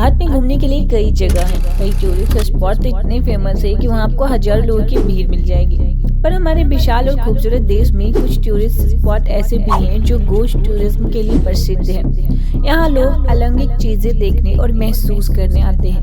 भारत में घूमने के लिए कई जगह हैं। कई टूरिस्ट स्पॉट तो इतने फेमस है कि वहाँ आपको हजारों लोगों की भीड़ मिल जाएगी। पर हमारे विशाल और खूबसूरत देश में कुछ टूरिस्ट स्पॉट ऐसे भी हैं जो गोश्त टूरिज्म के लिए प्रसिद्ध हैं। यहाँ लोग अलौकिक चीजें देखने और महसूस करने आते हैं।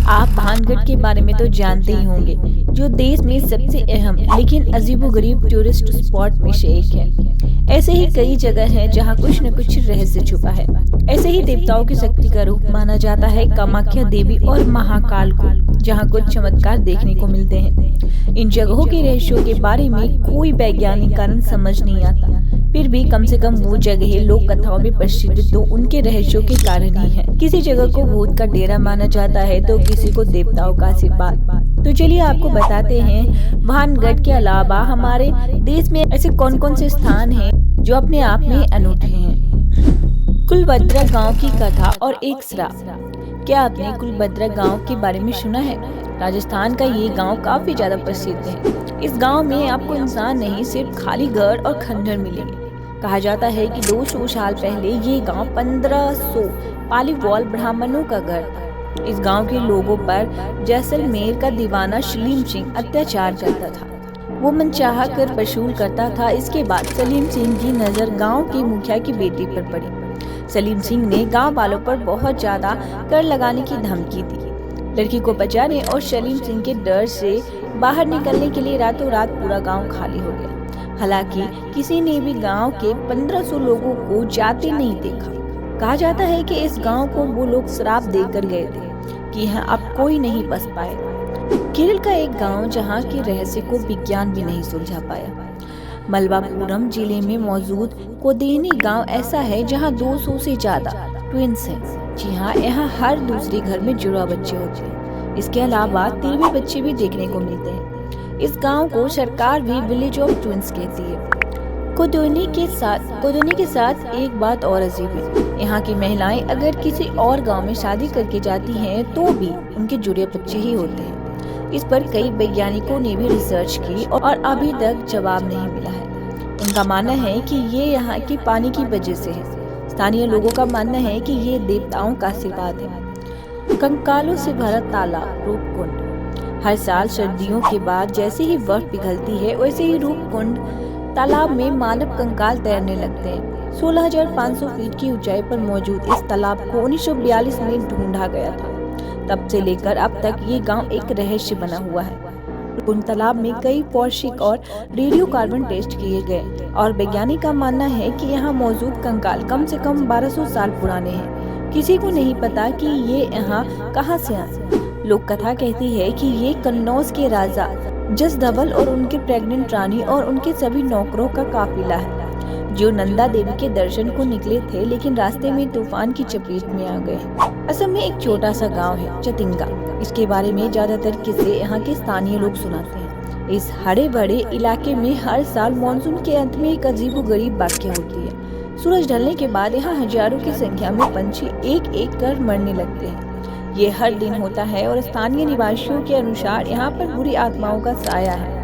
आप भानगढ़ के बारे में तो जानते ही होंगे, जो देश में सबसे अहम लेकिन अजीबोगरीब टूरिस्ट स्पॉट में से एक है। ऐसे ही कई जगह हैं जहाँ कुछ न कुछ रहस्य छुपा है। ऐसे ही देवताओं की शक्ति का रूप माना जाता है कामाख्या देवी और महाकाल को, जहाँ कुछ चमत्कार देखने को मिलते हैं। इन जगहों के रहस्यों के बारे में कोई वैज्ञानिक कारण समझ नहीं आता, फिर भी कम से कम वो जगह लोक कथाओं में प्रसिद्ध तो उनके रहस्यों के कारण ही है। किसी जगह को भूत का डेरा माना जाता है तो किसी को देवताओं का आशीर्वाद। तो चलिए आपको बताते हैं, भानगढ़ के अलावा हमारे देश में ऐसे कौन कौन से स्थान हैं जो अपने आप में अनूठे हैं। कुलभद्रा गांव की कथा और एक श्राप। क्या आपने कुलभद्रा गांव के बारे में सुना है? राजस्थान का ये गांव काफी ज्यादा प्रसिद्ध है। इस गांव में आपको इंसान नहीं, सिर्फ खाली घर और खंडहर मिलेंगे। कहा जाता है कि 200 साल पहले ये गांव 1500 पालीवाल ब्राह्मणों का घर था। इस गांव के लोगों पर जैसलमेर का दीवाना सलीम सिंह अत्याचार करता था। वो मनचाहा कर वसूल करता था। इसके बाद सलीम सिंह की नजर गांव के मुखिया की बेटी पर पड़ी। सलीम सिंह ने गांव वालों पर बहुत ज्यादा कर लगाने की धमकी दी। लड़की को बचाने और सलीम सिंह के डर से बाहर निकलने के लिए रातों रात पूरा गांव खाली हो गया। हालांकि किसी ने भी गांव के 1500 लोगों को जाते नहीं देखा। कहा जाता है कि इस गांव को वो लोग श्राप देकर गए थे कि यहाँ अब कोई नहीं बस पाएगा। केरल का एक गांव जहां के रहस्य को विज्ञान भी नहीं सुलझा पाया। मलबापुरम जिले में मौजूद कोदेनी गांव ऐसा है जहां 200 से ज्यादा ट्विंस हैं। जी हाँ, यहाँ हर दूसरे घर में जुड़वा बच्चे होते हैं। इसके अलावा 13 बच्चे भी देखने को मिलते हैं। इस गांव को सरकार भी विलेज ऑफ ट्विंस कहती है। कोदोनी के साथ एक बात और अजीब है। यहाँ की महिलाएं अगर किसी और गांव में शादी करके जाती हैं तो भी उनके जुड़े बच्चे ही होते हैं। इस पर कई वैज्ञानिकों ने भी रिसर्च की और अभी तक जवाब नहीं मिला है। उनका मानना है कि ये यहाँ के पानी की वजह से है। स्थानीय लोगों का मानना है कि ये देवताओं का आशीर्वाद है। कंकालों से भरा तालाब रूपकुंड। हर साल सर्दियों के बाद जैसे ही बर्फ पिघलती है वैसे ही रूपकुंड तालाब में मानव कंकाल तैरने लगते हैं। 16,500 फीट की ऊंचाई पर मौजूद इस तालाब को 1942 में ढूंढा गया था। तब से लेकर अब तक ये गांव एक रहस्य बना हुआ है। उन तालाब में कई फॉरेंसिक और रेडियो कार्बन टेस्ट किए गए और वैज्ञानिक का मानना है कि यहाँ मौजूद कंकाल कम से कम 1200 साल पुराने हैं। किसी को नहीं पता कि ये यहाँ कहाँ से आए। लोक कथा कहती है कि ये कन्नौज के राजा जसधवल और उनके प्रेग्नेंट रानी और उनके सभी नौकरों का काफिला है, जो नंदा देवी के दर्शन को निकले थे, लेकिन रास्ते में तूफान की चपेट में आ गए। असम में एक छोटा सा गांव है चतिंगा। इसके बारे में ज्यादातर किस्से यहाँ के स्थानीय लोग सुनाते हैं। इस हरे भरे इलाके में हर साल मानसून के अंत में एक अजीबोगरीब वाकया होती है। सूरज ढलने के बाद यहाँ हजारों की संख्या में पंछी एक एक कर मरने लगते हैं। ये हर दिन होता है और स्थानीय निवासियों के अनुसार यहाँ पर बुरी आत्माओं का साया है।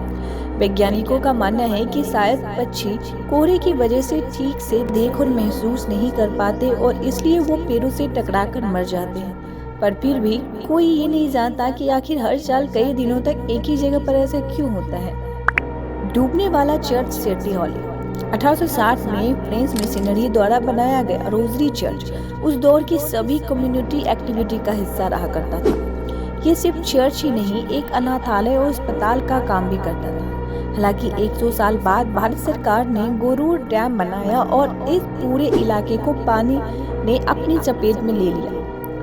वैज्ञानिकों का मानना है कि शायद पक्षी कोहरे की वजह से ठीक से देख और महसूस नहीं कर पाते और इसलिए वो पेड़ों से टकराकर मर जाते हैं। पर फिर भी कोई ये नहीं जानता कि आखिर हर साल कई दिनों तक एक ही जगह पर ऐसा क्यों होता है। डूबने वाला चर्च सिटी हॉल। 1860 में फ्रेंच मिशनरी द्वारा बनाया गया रोजरी चर्च उस दौर की सभी कम्युनिटी एक्टिविटी का हिस्सा रहा करता था। ये सिर्फ चर्च ही नहीं, एक अनाथालय और अस्पताल का काम भी करता था। हालांकि 100 साल बाद भारत सरकार ने गोरूर डैम बनाया और इस पूरे इलाके को पानी ने अपनी चपेट में ले लिया।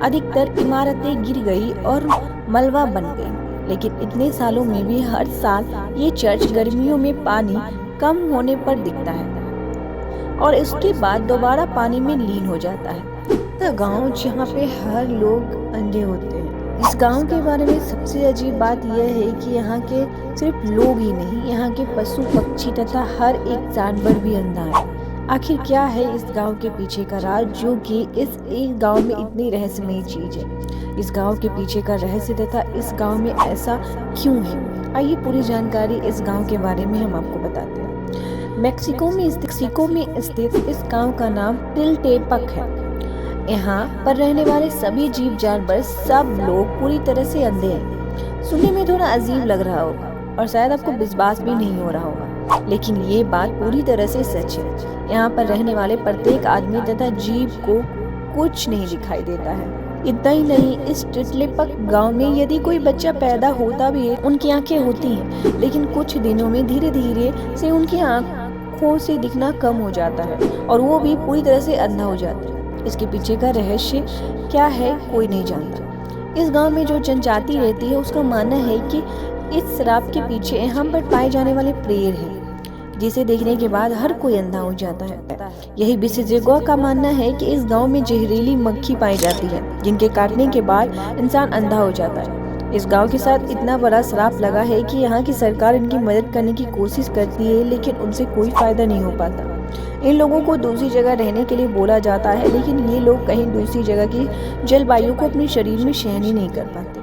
अधिकतर इमारतें गिर गई और मलबा बन गई, लेकिन इतने सालों में भी हर साल ये चर्च गर्मियों में पानी कम होने पर दिखता है और इसके बाद दोबारा पानी में लीन हो जाता है। तो गांव जहाँ पे हर लोग अंधे होते हैं। इस गांव के बारे में सबसे अजीब बात यह है कि यहाँ के सिर्फ लोग ही नहीं, यहाँ के पशु पक्षी तथा हर एक जानवर भी अंधा है। आखिर क्या है इस गांव के पीछे का राज, जो कि इस एक गांव में इतनी रहस्यमयी चीज है। इस गांव के पीछे का रहस्य तथा इस गांव में ऐसा क्यों है, आइए पूरी जानकारी इस गांव के बारे में हम आपको बताते हैं। मेक्सिको में स्थित इस गांव का नाम टिलटेपक है। यहाँ पर रहने वाले सभी जीव जानवर, सब लोग पूरी तरह से अंधे हैं। सुनने में थोड़ा अजीब लग रहा होगा और शायद आपको विश्वास भी नहीं हो रहा होगा, लेकिन ये बात पूरी तरह से सच है। यहाँ पर रहने वाले प्रत्येक आदमी तथा जीव को कुछ नहीं दिखाई देता है। इतना ही नहीं, इस टिटलेपक गांव में यदि कोई बच्चा पैदा होता भी है, उनकी आंखें होती हैं, लेकिन कुछ दिनों में धीरे धीरे से उनकी आंखों से दिखना कम हो जाता है और वो भी पूरी तरह से अंधा हो जाता है। इसके पीछे का रहस्य क्या है, कोई नहीं जानता। इस गांव में जो जनजाति रहती है, उसका मानना है कि इस श्राप के पीछे यहाँ पर पाए जाने वाले पेड़ है, जिसे देखने के बाद हर कोई अंधा हो जाता है। यही विशेषज्ञों का मानना है कि इस गांव में जहरीली मक्खी पाई जाती है, जिनके काटने के बाद इंसान अंधा हो जाता है। इस गांव के साथ इतना बड़ा श्राप लगा है कि यहाँ की सरकार इनकी मदद करने की कोशिश करती है, लेकिन उनसे कोई फायदा नहीं हो पाता। इन लोगों को दूसरी जगह रहने के लिए बोला जाता है, लेकिन ये लोग कहीं दूसरी जगह की जलवायु को अपने शरीर में सहन ही नहीं कर पाते।